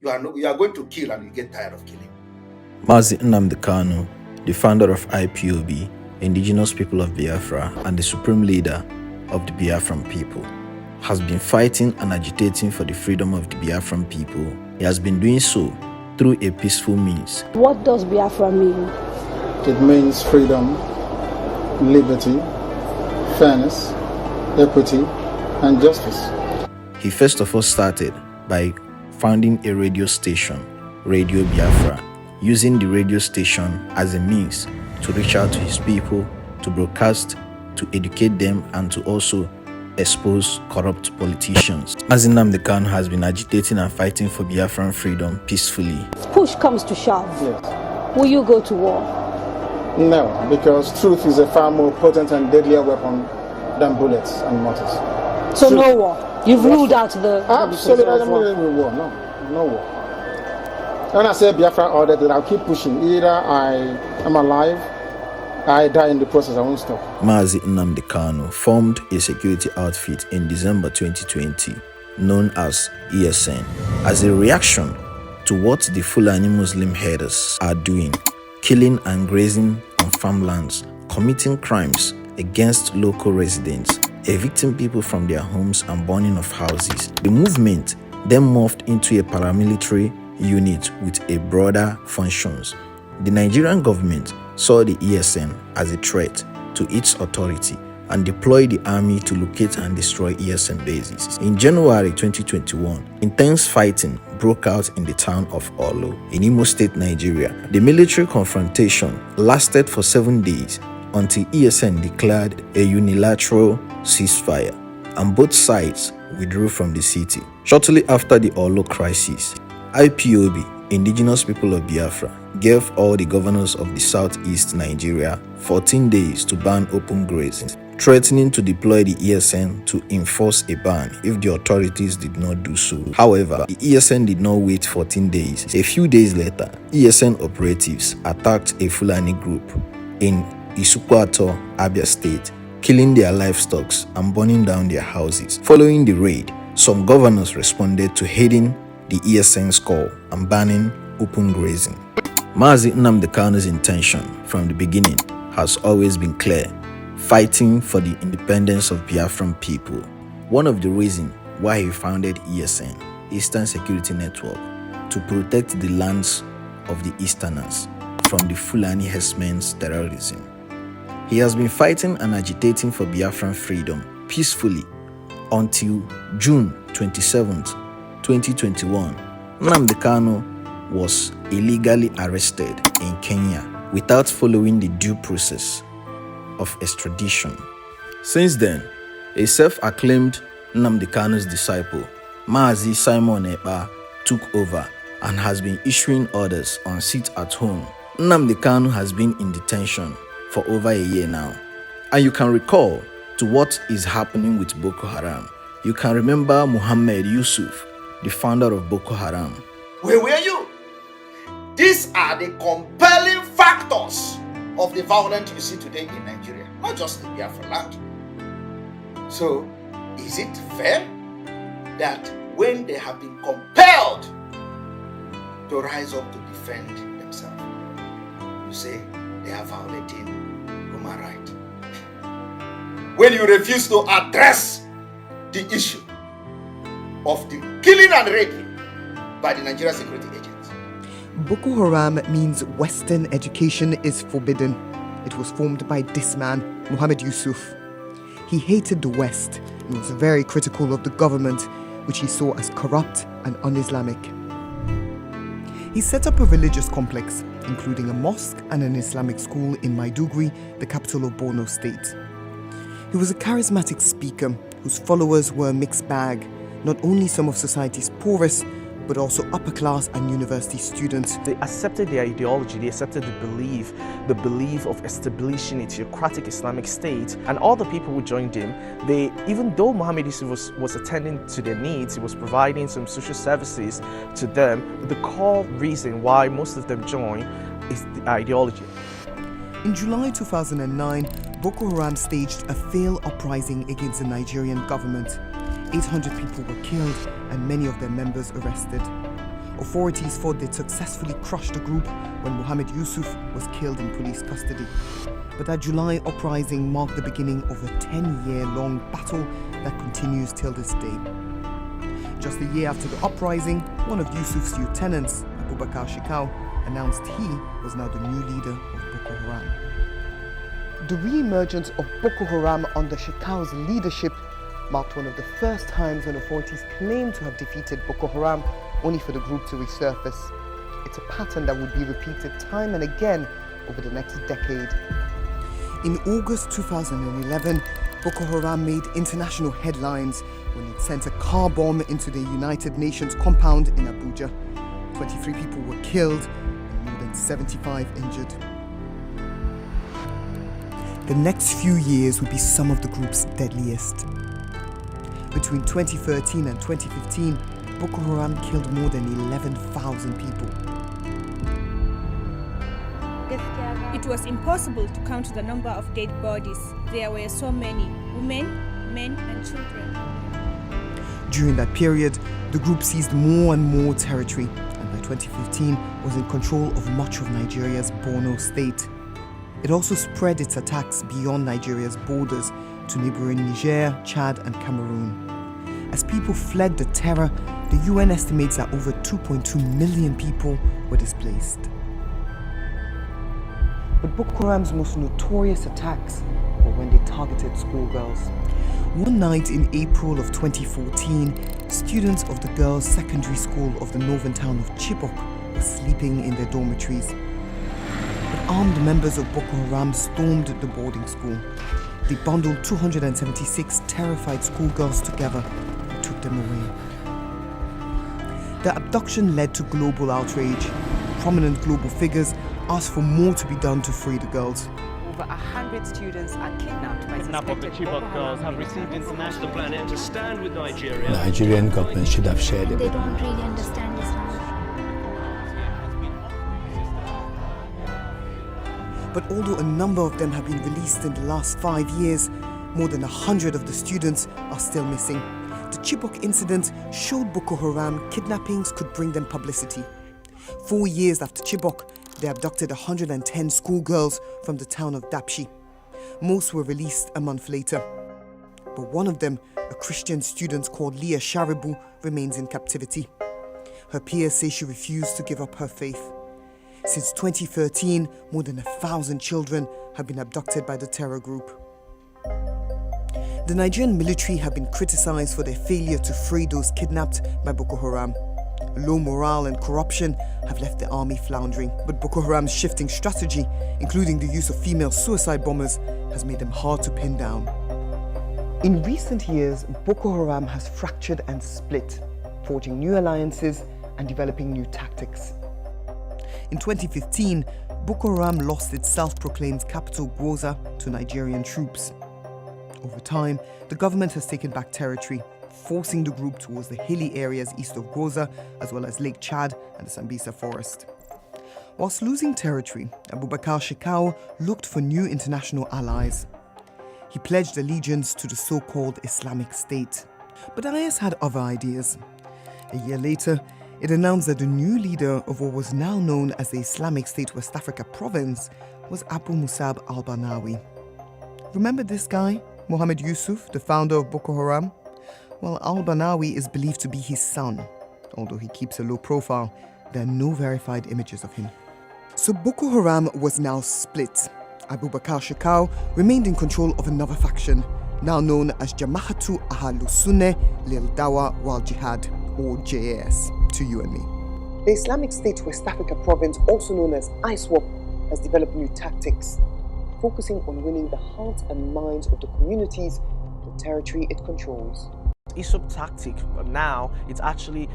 you are going to kill and you get tired of killing. Mazi Nnamdi Kanu, the founder of IPOB, Indigenous People of Biafra, and the supreme leader of the Biafran people, has been fighting and agitating for the freedom of the Biafran people. He has been doing so through a peaceful means. What does Biafra mean? It means freedom, liberty, fairness, equity, and justice. He first of all started by founding a radio station, Radio Biafra, using the radio station as a means to reach out to his people, to broadcast, to educate them, and to also expose corrupt politicians. Mazi Nnamdi Kanu has been agitating and fighting for Biafran freedom peacefully. If push comes to shove, Yes. will you go to war? No, because truth is a far more potent and deadlier weapon than bullets and mortars. So no war. You've ruled out the Absolutely, I of don't war. believe in war. No war. When I say Biafra order, then I'll keep pushing. Either I am alive, I die in the process. I won't stop. Mazi Nnamdi Kanu formed a security outfit in December 2020 known as ESN as a reaction to what the Fulani Muslim herders are doing, killing and grazing on farmlands, committing crimes against local residents, evicting people from their homes and burning of houses. The movement then morphed into a paramilitary unit with a broader functions. The Nigerian government saw the ESN as a threat to its authority and deployed the army to locate and destroy ESN bases. In January 2021, intense fighting broke out in the town of Olo in Imo State, Nigeria. The military confrontation lasted for 7 days until ESN declared a unilateral ceasefire and both sides withdrew from the city. Shortly after the Olo crisis, IPOB, Indigenous People of Biafra, gave all the governors of the southeast Nigeria 14 days to ban open grazing, threatening to deploy the ESN to enforce a ban if the authorities did not do so. However, the ESN did not wait 14 days. A few days later, ESN operatives attacked a Fulani group in Isukwato, Abia State, killing their livestock and burning down their houses. Following the raid, some governors responded to heeding the ESN's call and banning open grazing. Mazi Nnamdi Kanu's intention from the beginning has always been clear: fighting for the independence of Biafran people. One of the reasons why he founded ESN, Eastern Security Network, to protect the lands of the Easterners from the Fulani herdsmen's terrorism. He has been fighting and agitating for Biafran freedom peacefully until June 27th, 2021. Nnamdi Kanu was illegally arrested in Kenya without following the due process of extradition. Since then, a self-acclaimed Nnamdi Kanu's disciple, Mazi Simon Ekpa, took over and has been issuing orders on sit at home. Nnamdi Kanu has been in detention for over a year now. And you can recall to what is happening with Boko Haram. You can remember Muhammad Yusuf, the founder of Boko Haram. Where were you? These are the compelling factors of the violence you see today in Nigeria, not just in Biafra land. So, is it fair that when they have been compelled to rise up to defend themselves, you say they are violating human rights? When you refuse to address the issue of the killing and raping by the Nigerian security agents. Boko Haram means Western education is forbidden. It was formed by this man, Muhammad Yusuf. He hated the West and was very critical of the government, which he saw as corrupt and un-Islamic. He set up a religious complex, including a mosque and an Islamic school in Maiduguri, the capital of Borno State. He was a charismatic speaker whose followers were a mixed bag, not only some of society's poorest, but also upper class and university students. They accepted their ideology, they accepted the belief of establishing a theocratic Islamic state, and all the people who joined him, even though Muhammad Yusuf was attending to their needs, he was providing some social services to them, the core reason why most of them joined is the ideology. In July 2009, Boko Haram staged a failed uprising against the Nigerian government. 800 people were killed and many of their members arrested. Authorities thought they'd successfully crushed the group when Mohammed Yusuf was killed in police custody. But that July uprising marked the beginning of a 10-year-long battle that continues till this day. Just a year after the uprising, one of Yusuf's lieutenants, Abubakar Shekau, announced he was now the new leader of Boko Haram. The re-emergence of Boko Haram under Shekau's leadership marked one of the first times when authorities claimed to have defeated Boko Haram, only for the group to resurface. It's a pattern that would be repeated time and again over the next decade. In August 2011, Boko Haram made international headlines when it sent a car bomb into the United Nations compound in Abuja. 23 people were killed and more than 75 injured. The next few years would be some of the group's deadliest. Between 2013 and 2015, Boko Haram killed more than 11,000 people. It was impossible to count the number of dead bodies. There were so many women, men, and children. During that period, the group seized more and more territory, and by 2015 was in control of much of Nigeria's Borno state. It also spread its attacks beyond Nigeria's borders to neighboring Niger, Chad, and Cameroon. As people fled the terror, the UN estimates that over 2.2 million people were displaced. But Boko Haram's most notorious attacks were when they targeted schoolgirls. One night in April of 2014, students of the girls' secondary school of the northern town of Chibok were sleeping in their dormitories. But armed members of Boko Haram stormed the boarding school. They bundled 276 terrified schoolgirls together and took them away. The abduction led to global outrage. Prominent global figures asked for more to be done to free the girls. Over 100 students are kidnapped by Kidnap of the Chibok girls have received international planet to stand with Nigeria. Nigerian government should have shared it. They don't really understand Islam. But although a number of them have been released in the last 5 years, more than 100 of the students are still missing. The Chibok incident showed Boko Haram kidnappings could bring them publicity. 4 years after Chibok, they abducted 110 schoolgirls from the town of Dapchi. Most were released a month later. But one of them, a Christian student called Leah Sharibu, remains in captivity. Her peers say she refused to give up her faith. Since 2013, more than 1,000 children have been abducted by the terror group. The Nigerian military have been criticized for their failure to free those kidnapped by Boko Haram. Low morale and corruption have left the army floundering, but Boko Haram's shifting strategy, including the use of female suicide bombers, has made them hard to pin down. In recent years, Boko Haram has fractured and split, forging new alliances and developing new tactics. In 2015, Boko Haram lost its self-proclaimed capital Gwoza to Nigerian troops. Over time, the government has taken back territory, forcing the group towards the hilly areas east of Gwoza, as well as Lake Chad and the Sambisa forest. Whilst losing territory, Abubakar Shekau looked for new international allies. He pledged allegiance to the so-called Islamic State. But IS had other ideas. A year later, it announced that the new leader of what was now known as the Islamic State West Africa province was Abu Musab al-Banawi. Remember this guy, Mohammed Yusuf, the founder of Boko Haram? Well, al-Banawi is believed to be his son. Although he keeps a low profile, there are no verified images of him. So Boko Haram was now split. Abubakar Shekau remained in control of another faction, now known as Jama'atu Ahlus Sunnah Lil Dawa wal Jihad, or JAS, to you and me. The Islamic State West Africa province, also known as ISWAP, has developed new tactics, focusing on winning the hearts and minds of the communities, the territory it controls. ISWAP tactic now, it's actually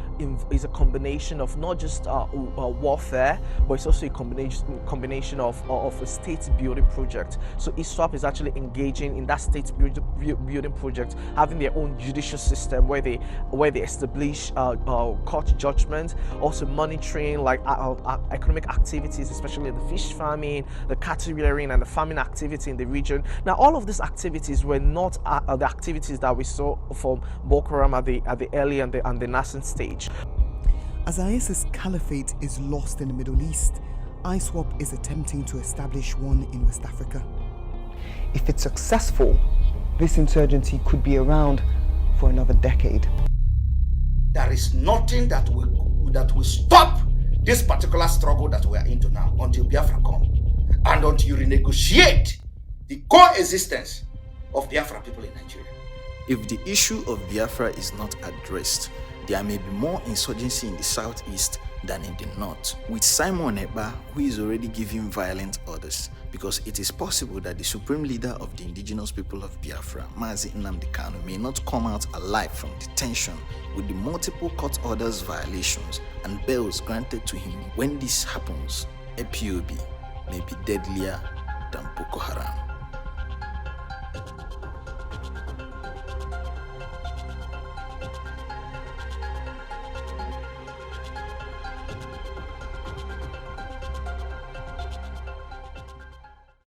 is a combination of not just warfare, but it's also a combination of a state building project. So ISWAP is actually engaging in that state building project, having their own judicial system where they establish court judgment, also monitoring like economic activities, especially the fish farming, the cattle rearing, and the farming activity in the region. Now, all of these activities were not the activities that we saw from Boko Haram at the early and the nascent stage. As IS's caliphate is lost in the Middle East, ISWAP is attempting to establish one in West Africa. If it's successful, this insurgency could be around for another decade. There is nothing that will stop this particular struggle that we are into now until Biafra come and until you renegotiate the coexistence of Biafra people in Nigeria. If the issue of Biafra is not addressed, there may be more insurgency in the southeast than in the north, with Simon Ekpa, who is already giving violent orders, because it is possible that the supreme leader of the indigenous people of Biafra, Mazi Nnamdi Kanu, may not come out alive from detention with the multiple court orders violations and bails granted to him. When this happens, a POB may be deadlier than Boko Haram.